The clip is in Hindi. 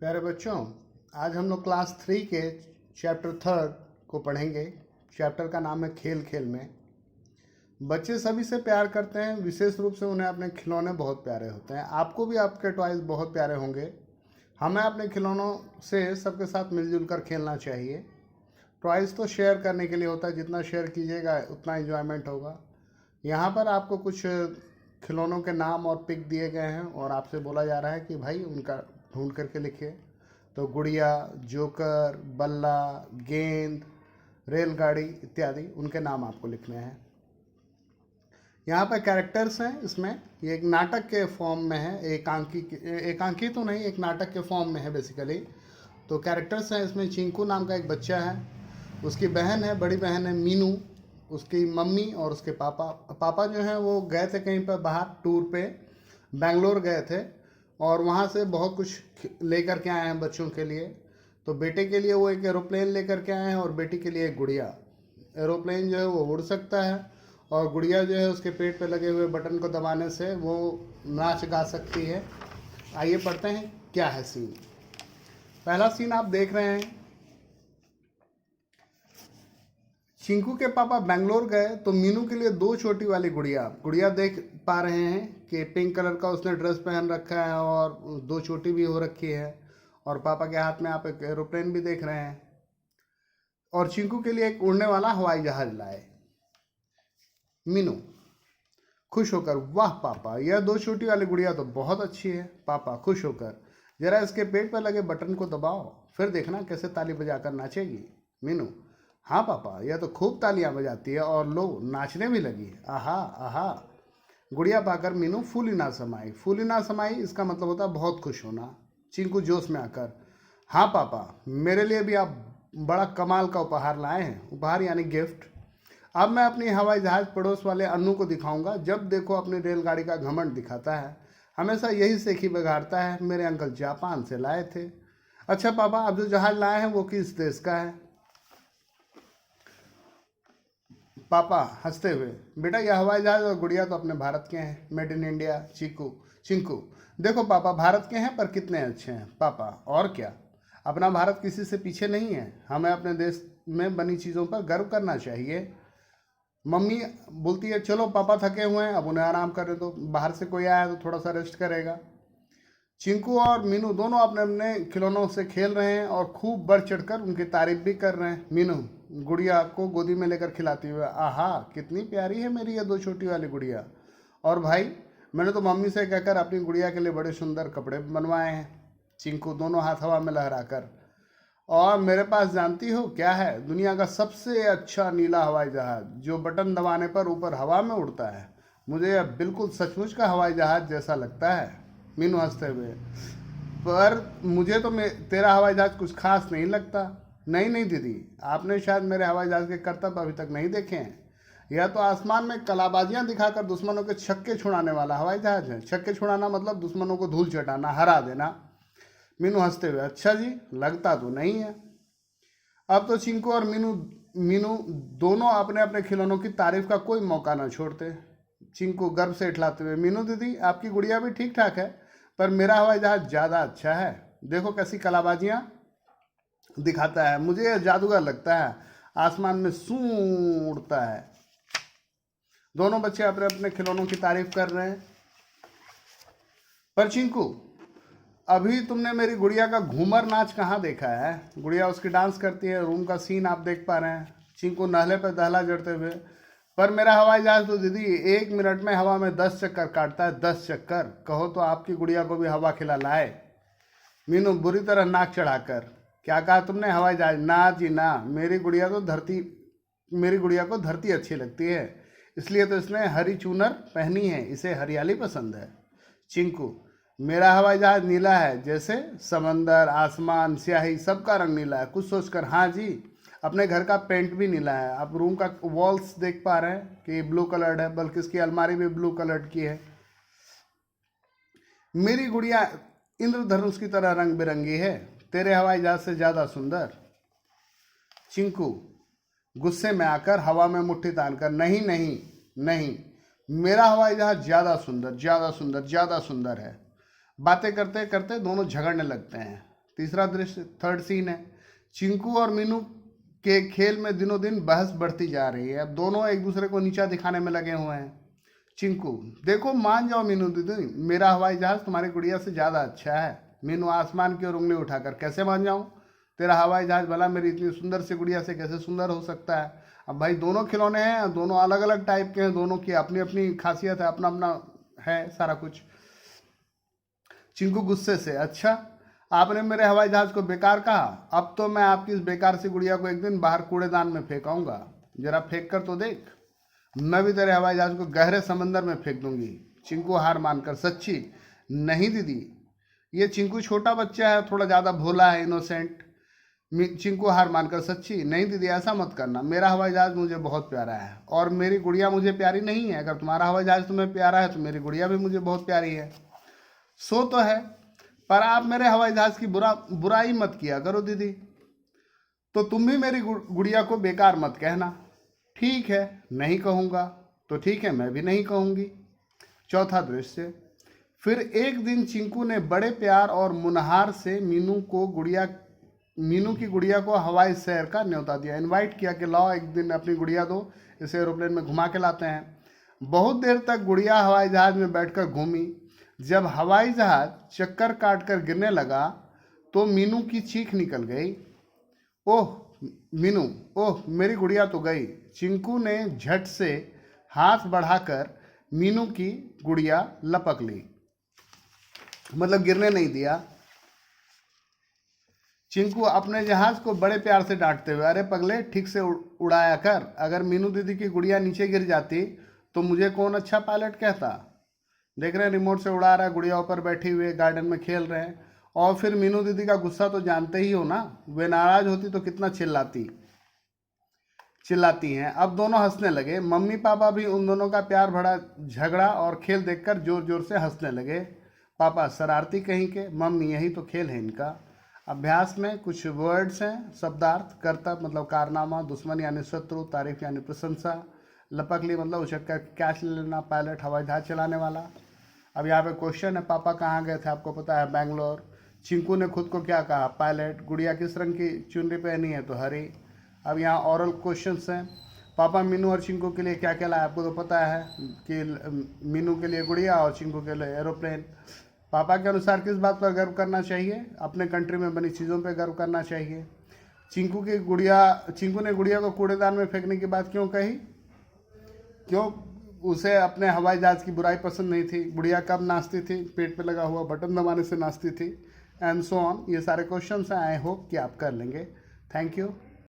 प्यारे बच्चों, आज हम लोग क्लास 3 के चैप्टर 3 को पढ़ेंगे। चैप्टर का नाम है खेल खेल में। बच्चे सभी से प्यार करते हैं, विशेष रूप से उन्हें अपने खिलौने बहुत प्यारे होते हैं। आपको भी आपके टॉयज बहुत प्यारे होंगे। हमें अपने खिलौनों से सबके साथ मिलजुल कर खेलना चाहिए। टॉयज तो शेयर करने के लिए होता है, जितना शेयर कीजिएगा उतना एंजॉयमेंट होगा। यहाँ पर आपको कुछ खिलौनों के नाम और पिक दिए गए हैं और आपसे बोला जा रहा है कि भाई उनका ढूंढ करके लिखिए। तो गुड़िया, जोकर, बल्ला, गेंद, रेलगाड़ी इत्यादि उनके नाम आपको लिखने हैं। यहाँ पर कैरेक्टर्स हैं। इसमें ये एक नाटक के फॉर्म में है, एकांकी तो नहीं, एक नाटक के फॉर्म में है बेसिकली। तो कैरेक्टर्स हैं इसमें। चिंकू नाम का एक बच्चा है, उसकी बहन है, बड़ी बहन है मीनू, उसकी मम्मी और उसके पापा जो हैं वो गए थे कहीं पर बाहर टूर पे, बेंगलोर गए थे और वहाँ से बहुत कुछ लेकर के आए हैं बच्चों के लिए। तो बेटे के लिए वो एक एरोप्लेन लेकर के आए हैं और बेटी के लिए एक गुड़िया। एरोप्लेन जो है वो उड़ सकता है और गुड़िया जो है उसके पेट पे लगे हुए बटन को दबाने से वो नाच गा सकती है। आइए पढ़ते हैं क्या है सीन। पहला सीन आप देख रहे हैं। चिंकू के पापा बेंगलोर गए तो मीनू के लिए दो छोटी वाली गुड़िया देख पा रहे हैं कि पिंक कलर का उसने ड्रेस पहन रखा है और दो छोटी भी हो रखी है। और पापा के हाथ में आप एक एरोप्लेन भी देख रहे हैं। और चिंकू के लिए एक उड़ने वाला हवाई जहाज लाए। मीनू खुश होकर, वाह पापा, यह दो छोटी वाली गुड़िया तो बहुत अच्छी है। पापा खुश होकर, जरा इसके पेट पर लगे बटन को दबाओ, फिर देखना कैसे ताली बजाकर नाचेगी। मीनू, हाँ पापा, यह तो खूब तालियां बजाती है और लो नाचने भी लगी। आहा आहा। गुड़िया पाकर मीनू फूली ना समाई इसका मतलब होता है बहुत खुश होना। चिंकू जोश में आकर, हाँ पापा, मेरे लिए भी आप बड़ा कमाल का उपहार लाए हैं। उपहार यानी गिफ्ट। अब मैं अपनी हवाई जहाज पड़ोस वाले अन्नू को दिखाऊंगा। जब देखो अपनी रेलगाड़ी का घमंड दिखाता है, हमेशा यही सेखी बिगाड़ता है। मेरे अंकल जापान से लाए थे। अच्छा पापा, अब जो जहाज लाए हैं वो किस देश का है? पापा हंसते हुए, बेटा यह हवाई जहाज और गुड़िया तो अपने भारत के हैं, मेड इन इंडिया। चिंकू, देखो पापा, भारत के हैं पर कितने अच्छे हैं। पापा, और क्या, अपना भारत किसी से पीछे नहीं है। हमें अपने देश में बनी चीज़ों पर गर्व करना चाहिए। मम्मी बोलती है, चलो पापा थके हुए हैं, अब उन्हें आराम करने दो, बाहर से कोई आया है तो थोड़ा सा रेस्ट करेगा। चिंकू और मीनू दोनों अपने अपने खिलौनों से खेल रहे हैं और खूब बढ़ चढ़कर उनकी तारीफ भी कर रहे हैं। मीनू गुड़िया को गोदी में लेकर खिलाती हुए, आहा कितनी प्यारी है मेरी ये दो छोटी वाली गुड़िया। और भाई, मैंने तो मम्मी से कहकर अपनी गुड़िया के लिए बड़े सुंदर कपड़े बनवाए हैं। चिंकू दोनों हाथ हवा में लहराकर, और मेरे पास जानती हो क्या है? दुनिया का सबसे अच्छा नीला हवाई जहाज, जो बटन दबाने पर ऊपर हवा में उड़ता है। मुझे यह बिल्कुल सचमुच का हवाई जहाज जैसा लगता है। मीनू हंसते हुए, पर मुझे तो तेरा हवाई जहाज कुछ खास नहीं लगता। नहीं नहीं दीदी, आपने शायद मेरे हवाई जहाज के करतब अभी तक नहीं देखे हैं। यह तो आसमान में कलाबाजियां दिखाकर दुश्मनों के छक्के छुड़ाने वाला हवाई जहाज है। छक्के छुड़ाना मतलब दुश्मनों को धूल चटाना, हरा देना। मीनू हंसते हुए, अच्छा जी, लगता तो नहीं है। अब तो चिंकू और मीनू दोनों अपने अपने खिलौनों की तारीफ का कोई मौका ना छोड़ते। चिंकू गर्व से इठलाते हुए, मीनू दीदी, आपकी गुड़िया भी ठीक ठाक है, पर मेरा हवाई जहाज ज़्यादा अच्छा है। देखो कैसी कलाबाजियाँ दिखाता है, मुझे यह जादूगर लगता है, आसमान में सूं उड़ता है। दोनों बच्चे अपने अपने खिलौनों की तारीफ कर रहे हैं। पर चिंकू, अभी तुमने मेरी गुड़िया का घूमर नाच कहाँ देखा है? गुड़िया उसकी डांस करती है, रूम का सीन आप देख पा रहे हैं। चिंकू नहले पर दहला जड़ते हुए, पर मेरा हवाई जहाज तो दीदी 1 मिनट में हवा में 10 चक्कर काटता है। 10 चक्कर, कहो तो आपकी गुड़िया को भी हवा खिला लाए। मीनू बुरी तरह नाक चढ़ाकर, क्या कहा तुमने? हवाई जहाज? ना जी ना, मेरी गुड़िया को धरती अच्छी लगती है, इसलिए तो इसने हरी चूनर पहनी है, इसे हरियाली पसंद है। चिंकू, मेरा हवाई जहाज नीला है, जैसे समंदर, आसमान, स्याही, सबका रंग नीला है। कुछ सोचकर, हाँ जी, अपने घर का पेंट भी नीला है। आप रूम का वॉल्स देख पा रहे हैं कि ब्लू कलर्ड है, बल्कि इसकी अलमारी भी ब्लू कलर्ड की है। मेरी गुड़िया इंद्रधनुष की तरह रंग बिरंगी है, तेरे हवाई जहाज से ज्यादा सुंदर। चिंकू गुस्से में आकर हवा में मुट्ठी तानकर, नहीं नहीं नहीं, मेरा हवाई जहाज ज्यादा सुंदर, ज्यादा सुंदर, ज्यादा सुंदर है। बातें करते करते दोनों झगड़ने लगते हैं। तीसरा दृश्य, थर्ड सीन है, चिंकू और मीनू के खेल में दिनों दिन बहस बढ़ती जा रही है। अब दोनों एक दूसरे को नीचा दिखाने में लगे हुए हैं। चिंकू, देखो मान जाओ मीनू दीदी, मेरा हवाई जहाज तुम्हारी गुड़िया से ज़्यादा अच्छा है। मीनू आसमान की ओर उंगली उठाकर, कैसे मान जाऊं? तेरा हवाई जहाज भला मेरी इतनी सुंदर सी गुड़िया से कैसे सुंदर हो सकता है? अब भाई दोनों खिलौने हैं, दोनों अलग अलग टाइप के हैं, दोनों की अपनी अपनी खासियत है, अपना अपना है सारा कुछ। चिंकू गुस्से से, अच्छा आपने मेरे हवाई जहाज को बेकार कहा, अब तो मैं आपकी इस बेकार सी गुड़िया को एक दिन बाहर कूड़ेदान में फेंकाऊंगा। जरा फेंक कर तो देख, मैं भी तेरे हवाई जहाज को गहरे समंदर में फेंक दूंगी। चिंकू हार मानकर, सच्ची? नहीं दीदी, ये चिंकू छोटा बच्चा है, थोड़ा ज़्यादा भोला है, इनोसेंट। चिंकू हार मानकर, सच्ची? नहीं दीदी, ऐसा मत करना, मेरा हवाई जहाज मुझे बहुत प्यारा है और मेरी गुड़िया मुझे प्यारी नहीं है। अगर तुम्हारा हवाई जहाज तुम्हें प्यारा है तो मेरी गुड़िया भी मुझे बहुत प्यारी है। सो तो है, पर आप मेरे हवाई जहाज की बुराई मत किया करो दीदी। तो तुम भी मेरी गुड़िया को बेकार मत कहना। ठीक है, नहीं कहूँगा। तो ठीक है, मैं भी नहीं कहूँगी। चौथा दृश्य, फिर एक दिन चिंकू ने बड़े प्यार और मुनहार से मीनू की गुड़िया को हवाई सैर का न्योता दिया, इनवाइट किया कि लाओ एक दिन अपनी गुड़िया दो, इसे एरोप्लेन में घुमा के लाते हैं। बहुत देर तक गुड़िया हवाई जहाज में बैठकर घूमी। जब हवाई जहाज चक्कर काटकर गिरने लगा तो मीनू की चीख निकल गई, ओह मीनू, ओह मेरी गुड़िया तो गई। चिंकू ने झट से हाथ बढ़ाकर मीनू की गुड़िया लपक ली, मतलब गिरने नहीं दिया। चिंकू अपने जहाज को बड़े प्यार से डांटते हुए, अरे पगले ठीक से उड़ाया कर, अगर मीनू दीदी की गुड़िया नीचे गिर जाती तो मुझे कौन अच्छा पायलट कहता। देख रहे हैं रिमोट से उड़ा रहा है, गुड़िया ऊपर बैठी हुई है, गार्डन में खेल रहे हैं। और फिर मीनू दीदी का गुस्सा तो जानते ही हो ना, वे नाराज होती तो कितना चिल्लाती हैं। अब दोनों हंसने लगे। मम्मी पापा भी उन दोनों का प्यार भरा झगड़ा और खेल देखकर जोर जोर से हंसने लगे। पापा, शरारती कहीं के, मम्मी यही तो खेल है इनका। अभ्यास में कुछ वर्ड्स हैं, शब्दार्थ, कर्तव्य मतलब कारनामा, दुश्मन यानी शत्रु, तारीफ यानी प्रशंसा, लपकली मतलब उछक कर कैच ले लेना, पायलट हवाई जहाज चलाने वाला। अब यहाँ पे क्वेश्चन है, पापा कहाँ गए थे, आपको पता है, बैंगलोर। चिंकू ने खुद को क्या कहा, पायलट। गुड़िया किस रंग की चुनरी पहनी है, तो हरी। अब यहाँ ऑरल क्वेश्चंस हैं, पापा मीनू और चिंकू के लिए क्या क्या लाए, आपको तो पता है कि मीनू के लिए गुड़िया और चिंकू के लिए एरोप्लेन। पापा के अनुसार किस बात पर गर्व करना चाहिए, अपने कंट्री में बनी चीज़ों पर गर्व करना चाहिए। चिंकू ने गुड़िया को कूड़ेदान में फेंकने की बात क्यों कही, क्यों उसे अपने हवाई जहाज की बुराई पसंद नहीं थी। गुड़िया कब नाचती थी, पेट पे लगा हुआ बटन दबाने से नाचती थी, एंड सो ऑन। ये सारे क्वेश्चंस हैं, आई होप कि आप कर लेंगे। Thank you.